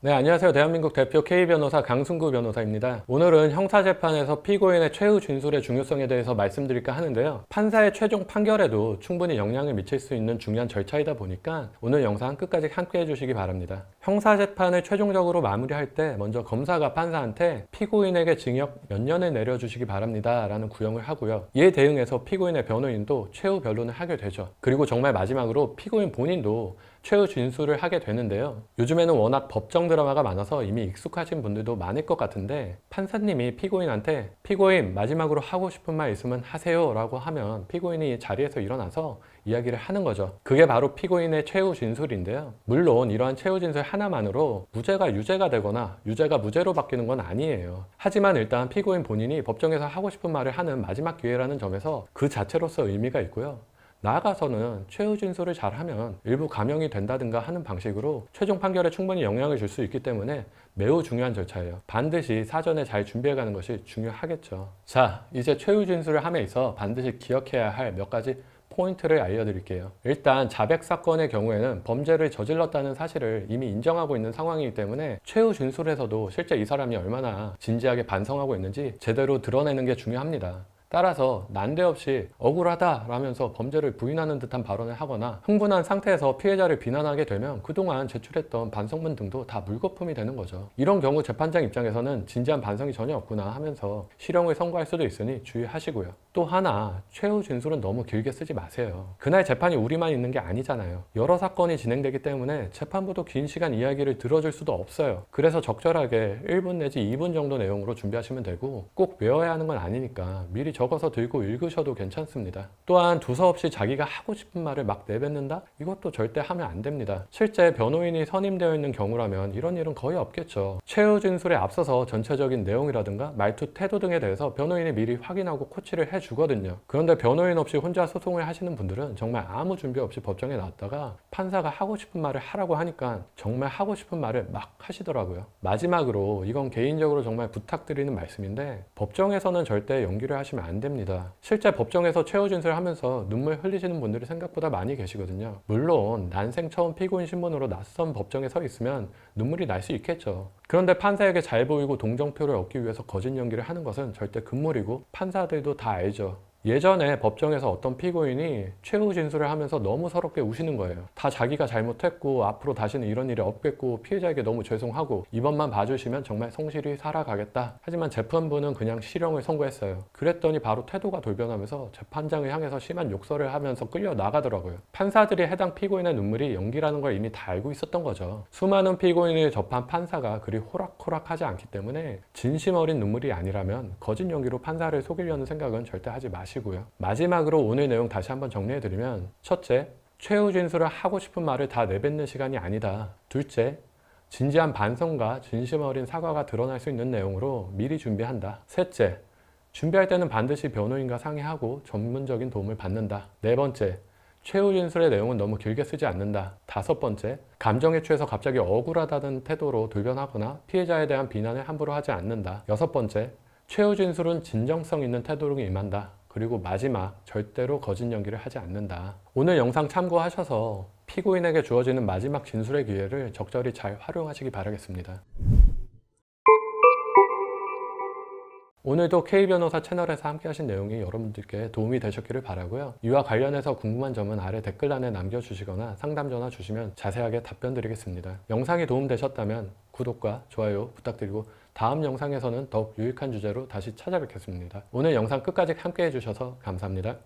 네, 안녕하세요. 대한민국 대표 K변호사 강승구 변호사입니다. 오늘은 형사재판에서 피고인의 최후 진술의 중요성에 대해서 말씀드릴까 하는데요. 판사의 최종 판결에도 충분히 영향을 미칠 수 있는 중요한 절차이다 보니까 오늘 영상 끝까지 함께 해주시기 바랍니다. 형사재판을 최종적으로 마무리할 때 먼저 검사가 판사한테 피고인에게 징역 몇 년을 내려주시기 바랍니다 라는 구형을 하고요. 이에 대응해서 피고인의 변호인도 최후 변론을 하게 되죠. 그리고 정말 마지막으로 피고인 본인도 최후 진술을 하게 되는데요. 요즘에는 워낙 법정 드라마가 많아서 이미 익숙하신 분들도 많을 것 같은데, 판사님이 피고인한테 피고인 마지막으로 하고 싶은 말 있으면 하세요 라고 하면 피고인이 자리에서 일어나서 이야기를 하는 거죠. 그게 바로 피고인의 최후 진술인데요. 물론 이러한 최후 진술 하나만으로 무죄가 유죄가 되거나 유죄가 무죄로 바뀌는 건 아니에요. 하지만 일단 피고인 본인이 법정에서 하고 싶은 말을 하는 마지막 기회라는 점에서 그 자체로서 의미가 있고요. 나아가서는 최후 진술을 잘하면 일부 감형이 된다든가 하는 방식으로 최종 판결에 충분히 영향을 줄 수 있기 때문에 매우 중요한 절차예요. 반드시 사전에 잘 준비해가는 것이 중요하겠죠. 자, 이제 최후 진술을 함에 있어 반드시 기억해야 할 몇 가지 포인트를 알려드릴게요. 일단 자백 사건의 경우에는 범죄를 저질렀다는 사실을 이미 인정하고 있는 상황이기 때문에 최후 진술에서도 실제 이 사람이 얼마나 진지하게 반성하고 있는지 제대로 드러내는 게 중요합니다. 따라서 난데없이 억울하다 라면서 범죄를 부인하는 듯한 발언을 하거나 흥분한 상태에서 피해자를 비난하게 되면 그동안 제출했던 반성문 등도 다 물거품이 되는 거죠. 이런 경우 재판장 입장에서는 진지한 반성이 전혀 없구나 하면서 실형을 선고할 수도 있으니 주의하시고요. 또 하나, 최후 진술은 너무 길게 쓰지 마세요. 그날 재판이 우리만 있는 게 아니잖아요. 여러 사건이 진행되기 때문에 재판부도 긴 시간 이야기를 들어줄 수도 없어요. 그래서 적절하게 1분 내지 2분 정도 내용으로 준비하시면 되고, 꼭 외워야 하는 건 아니니까 미리 적어서 들고 읽으셔도 괜찮습니다. 또한 두서없이 자기가 하고 싶은 말을 막 내뱉는다? 이것도 절대 하면 안 됩니다. 실제 변호인이 선임되어 있는 경우라면 이런 일은 거의 없겠죠. 최후 진술에 앞서서 전체적인 내용이라든가 말투, 태도 등에 대해서 변호인이 미리 확인하고 코치를 해주거든요. 그런데 변호인 없이 혼자 소송을 하시는 분들은 정말 아무 준비 없이 법정에 나왔다가 판사가 하고 싶은 말을 하라고 하니까 정말 하고 싶은 말을 막 하시더라고요. 마지막으로 이건 개인적으로 정말 부탁드리는 말씀인데, 법정에서는 절대 연기를 하시면 안 됩니다. 실제 법정에서 최후 진술하면서 눈물 흘리시는 분들이 생각보다 많이 계시거든요. 물론 난생 처음 피고인 신분으로 낯선 법정에 서 있으면 눈물이 날 수 있겠죠. 그런데 판사에게 잘 보이고 동정표를 얻기 위해서 거짓 연기를 하는 것은 절대 금물이고 판사들도 다 알죠. 예전에 법정에서 어떤 피고인이 최후 진술을 하면서 너무 서럽게 우시는 거예요. 다 자기가 잘못했고 앞으로 다시는 이런 일이 없겠고 피해자에게 너무 죄송하고 이번만 봐주시면 정말 성실히 살아가겠다. 하지만 재판부는 그냥 실형을 선고했어요. 그랬더니 바로 태도가 돌변하면서 재판장을 향해서 심한 욕설을 하면서 끌려 나가더라고요. 판사들이 해당 피고인의 눈물이 연기라는 걸 이미 다 알고 있었던 거죠. 수많은 피고인을 접한 판사가 그리 호락호락하지 않기 때문에 진심 어린 눈물이 아니라면 거짓 연기로 판사를 속이려는 생각은 절대 하지 마시고요. 마지막으로 오늘 내용 다시 한번 정리해드리면, 첫째, 최후 진술을 하고 싶은 말을 다 내뱉는 시간이 아니다. 둘째, 진지한 반성과 진심 어린 사과가 드러날 수 있는 내용으로 미리 준비한다. 셋째, 준비할 때는 반드시 변호인과 상의하고 전문적인 도움을 받는다. 네 번째, 최후 진술의 내용은 너무 길게 쓰지 않는다. 다섯 번째, 감정에 취해서 갑자기 억울하다는 태도로 돌변하거나 피해자에 대한 비난을 함부로 하지 않는다. 여섯 번째, 최후 진술은 진정성 있는 태도로 임한다. 그리고 마지막, 절대로 거짓 연기를 하지 않는다. 오늘 영상 참고하셔서 피고인에게 주어지는 마지막 진술의 기회를 적절히 잘 활용하시기 바라겠습니다. 오늘도 K변호사 채널에서 함께 하신 내용이 여러분들께 도움이 되셨기를 바라고요. 이와 관련해서 궁금한 점은 아래 댓글란에 남겨주시거나 상담 전화 주시면 자세하게 답변 드리겠습니다. 영상이 도움되셨다면 구독과 좋아요 부탁드리고 다음 영상에서는 더욱 유익한 주제로 다시 찾아뵙겠습니다. 오늘 영상 끝까지 함께 해주셔서 감사합니다.